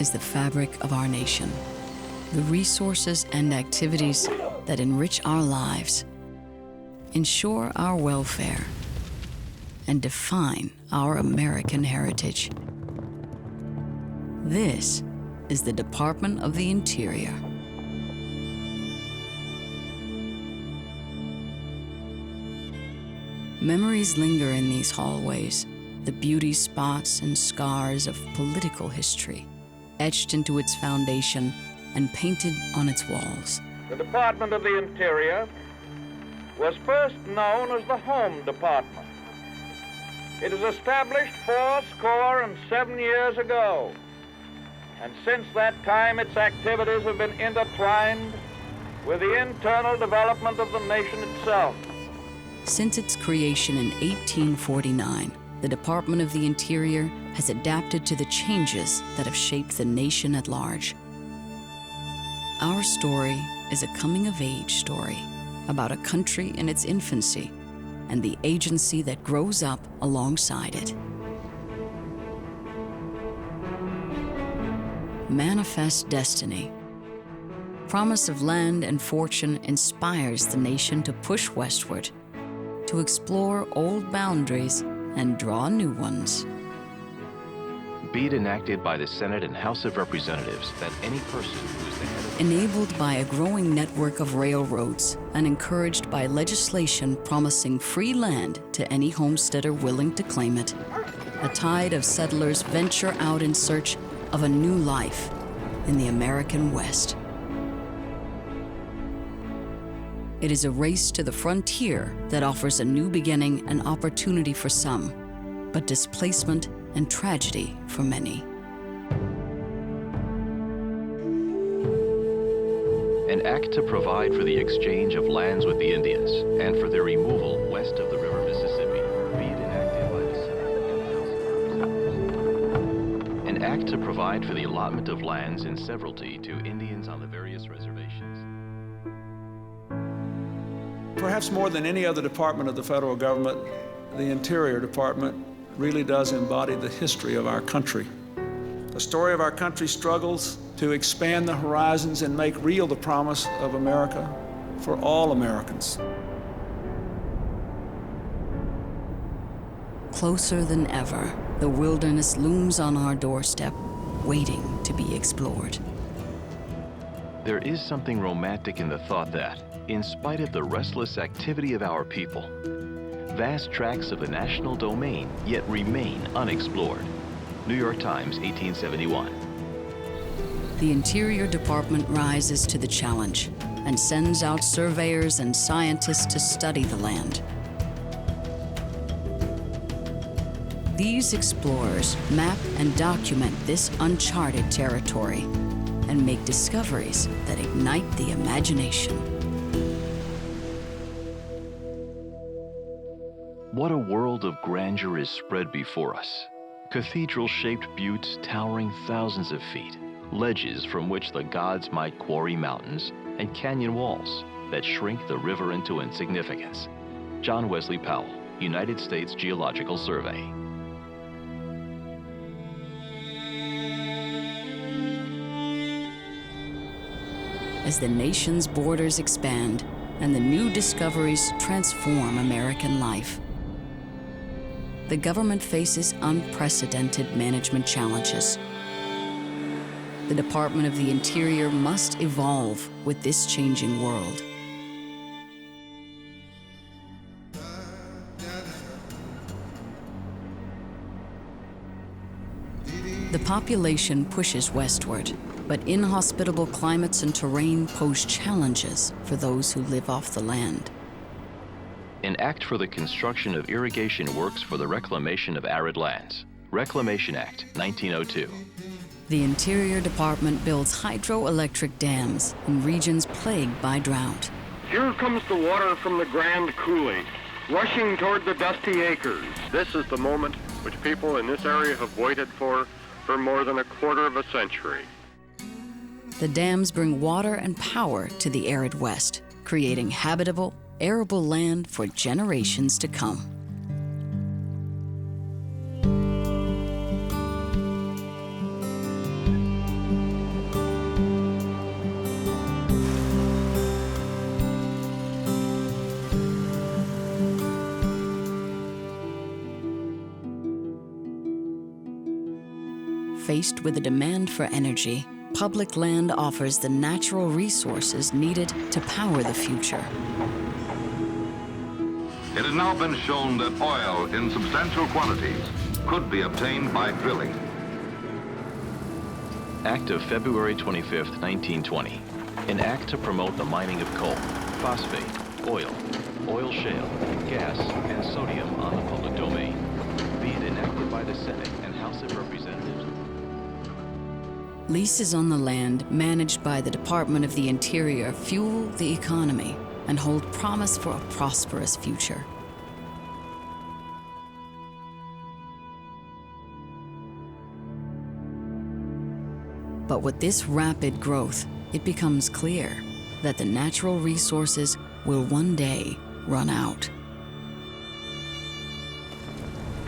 is the fabric of our nation. The resources and activities that enrich our lives, ensure our welfare, and define our American heritage. This is the Department of the Interior. Memories linger in these hallways, the beauty spots and scars of political history, etched into its foundation and painted on its walls. The Department of the Interior was first known as the Home Department. It was established 77 years ago, and since that time its activities have been intertwined with the internal development of the nation itself. Since its creation in 1849, the Department of the Interior has adapted to the changes that have shaped the nation at large. Our story is a coming-of-age story about a country in its infancy and the agency that grows up alongside it. Manifest Destiny. Promise of land and fortune inspires the nation to push westward, to explore old boundaries and draw new ones. Be it enacted by the Senate and House of Representatives that any person who is the head of... Enabled by a growing network of railroads and encouraged by legislation promising free land to any homesteader willing to claim it, a tide of settlers venture out in search of a new life in the American West. It is a race to the frontier that offers a new beginning and opportunity for some, but displacement and tragedy for many. An act to provide for the exchange of lands with the Indians and for their removal west of the River Mississippi, be it enacted by the Senate and House of Representatives. An act to provide for the allotment of lands in severalty to Indians on the various reservations. Perhaps more than any other department of the federal government, the Interior Department really does embody the history of our country. The story of our country's struggles to expand the horizons and make real the promise of America for all Americans. Closer than ever, the wilderness looms on our doorstep, waiting to be explored. There is something romantic in the thought that, in spite of the restless activity of our people, vast tracts of the national domain yet remain unexplored. New York Times, 1871. The Interior Department rises to the challenge and sends out surveyors and scientists to study the land. These explorers map and document this uncharted territory and make discoveries that ignite the imagination. What a world of grandeur is spread before us. Cathedral-shaped buttes towering thousands of feet, ledges from which the gods might quarry mountains, and canyon walls that shrink the river into insignificance. John Wesley Powell, United States Geological Survey. As the nation's borders expand and the new discoveries transform American life, the government faces unprecedented management challenges. The Department of the Interior must evolve with this changing world. The population pushes westward, but inhospitable climates and terrain pose challenges for those who live off the land. An act for the construction of irrigation works for the reclamation of arid lands. Reclamation Act, 1902. The Interior Department builds hydroelectric dams in regions plagued by drought. Here comes the water from the Grand Coulee, rushing toward the dusty acres. This is the moment which people in this area have waited for more than a quarter of a century. The dams bring water and power to the arid West, creating habitable, arable land for generations to come. Faced with a demand for energy, public land offers the natural resources needed to power the future. It has now been shown that oil in substantial quantities could be obtained by drilling. Act of February 25, 1920. An act to promote the mining of coal, phosphate, oil shale, gas, and sodium on the public domain. Be it enacted by the Senate and House of Representatives. Leases on the land managed by the Department of the Interior fuel the economy and hold promise for a prosperous future. But with this rapid growth, it becomes clear that the natural resources will one day run out.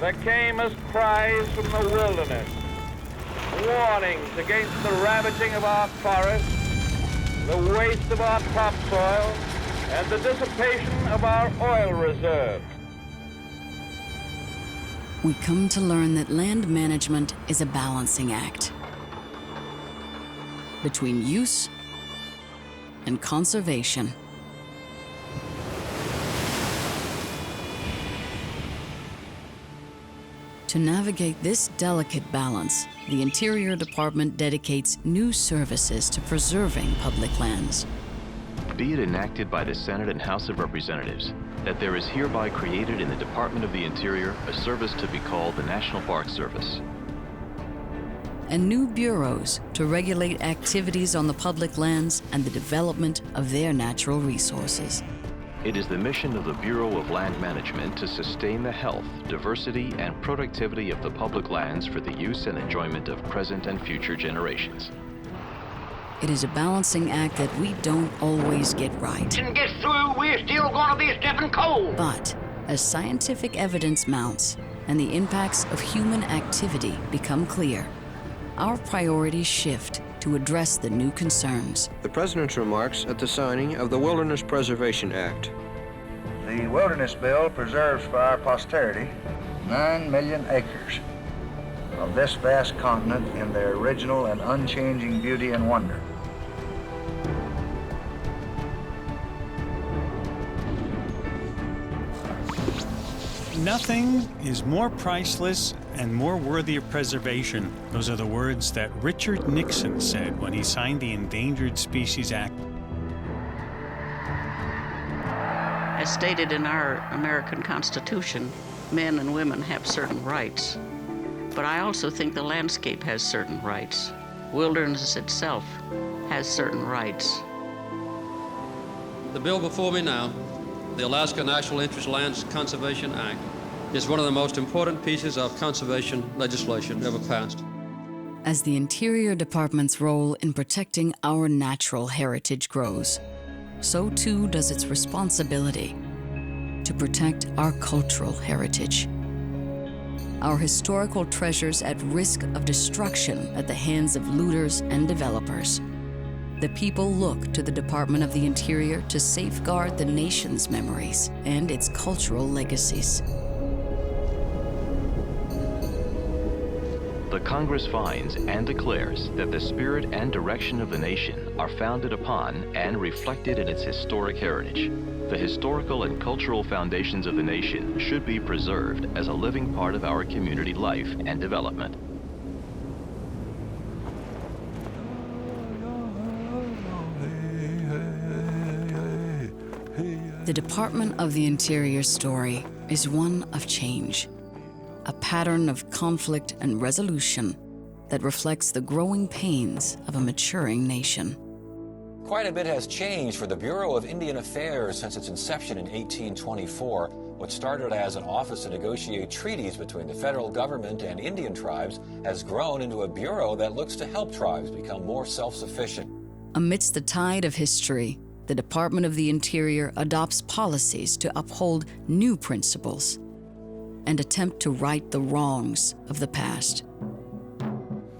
There came as cries from the wilderness, warnings against the ravaging of our forests, the waste of our topsoil, and the dissipation of our oil reserves. We come to learn that land management is a balancing act between use and conservation. To navigate this delicate balance, the Interior Department dedicates new services to preserving public lands. Be it enacted by the Senate and House of Representatives that there is hereby created in the Department of the Interior a service to be called the National Park Service. And new bureaus to regulate activities on the public lands and the development of their natural resources. It is the mission of the Bureau of Land Management to sustain the health, diversity, and productivity of the public lands for the use and enjoyment of present and future generations. It is a balancing act that we don't always get right. And get through, we're still gonna be stepping cold. But as scientific evidence mounts and the impacts of human activity become clear, our priorities shift to address the new concerns. The President's remarks at the signing of the Wilderness Preservation Act. The Wilderness Bill preserves for our posterity 9 million acres of this vast continent in their original and unchanging beauty and wonder. Nothing is more priceless and more worthy of preservation. Those are the words that Richard Nixon said when he signed the Endangered Species Act. As stated in our American Constitution, men and women have certain rights. But I also think the landscape has certain rights. Wilderness itself has certain rights. The bill before me now, the Alaska National Interest Lands Conservation Act, is one of the most important pieces of conservation legislation ever passed. As the Interior Department's role in protecting our natural heritage grows, so too does its responsibility to protect our cultural heritage. Our historical treasures at risk of destruction at the hands of looters and developers. The people look to the Department of the Interior to safeguard the nation's memories and its cultural legacies. The Congress finds and declares that the spirit and direction of the nation are founded upon and reflected in its historic heritage. The historical and cultural foundations of the nation should be preserved as a living part of our community life and development. The Department of the Interior's story is one of change, a pattern of conflict and resolution that reflects the growing pains of a maturing nation. Quite a bit has changed for the Bureau of Indian Affairs since its inception in 1824. What started as an office to negotiate treaties between the federal government and Indian tribes has grown into a bureau that looks to help tribes become more self-sufficient. Amidst the tide of history, the Department of the Interior adopts policies to uphold new principles and attempt to right the wrongs of the past.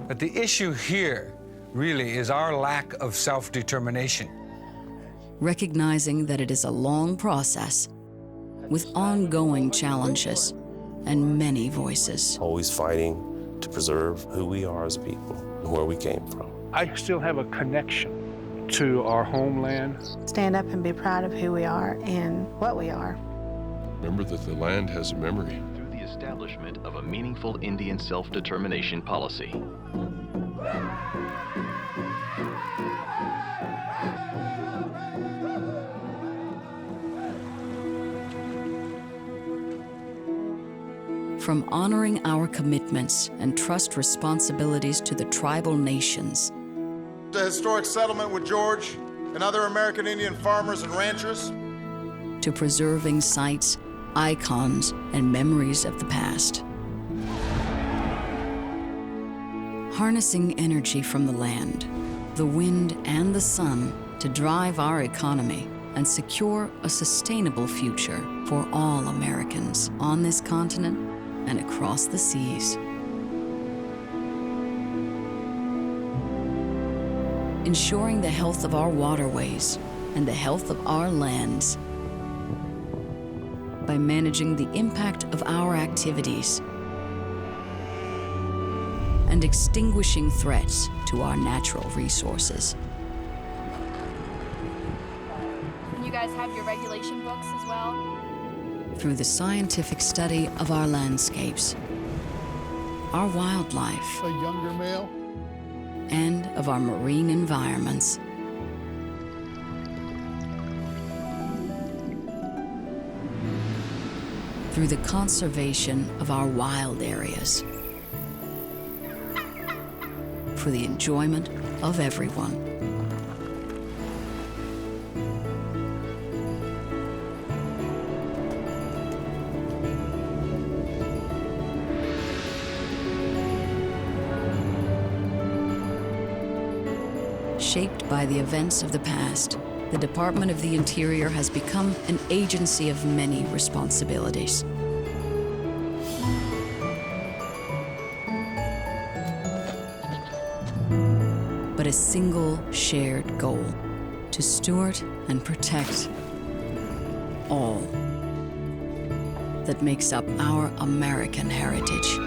But the issue here really is our lack of self-determination. Recognizing that it is a long process with ongoing challenges and many voices. Always fighting to preserve who we are as a people and where we came from. I still have a connection to our homeland. Stand up and be proud of who we are and what we are. Remember that the land has a memory. Through the establishment of a meaningful Indian self-determination policy. From honoring our commitments and trust responsibilities to the tribal nations, the historic settlement with George and other American Indian farmers and ranchers, to preserving sites, icons, and memories of the past. Harnessing energy from the land, the wind, and the sun to drive our economy and secure a sustainable future for all Americans on this continent and across the seas. Ensuring the health of our waterways and the health of our lands by managing the impact of our activities and extinguishing threats to our natural resources. And you guys have your regulation books as well? Through the scientific study of our landscapes, our wildlife, a younger male, and of our marine environments. Through the conservation of our wild areas, for the enjoyment of everyone. Shaped by the events of the past, the Department of the Interior has become an agency of many responsibilities. But a single shared goal: to steward and protect all that makes up our American heritage.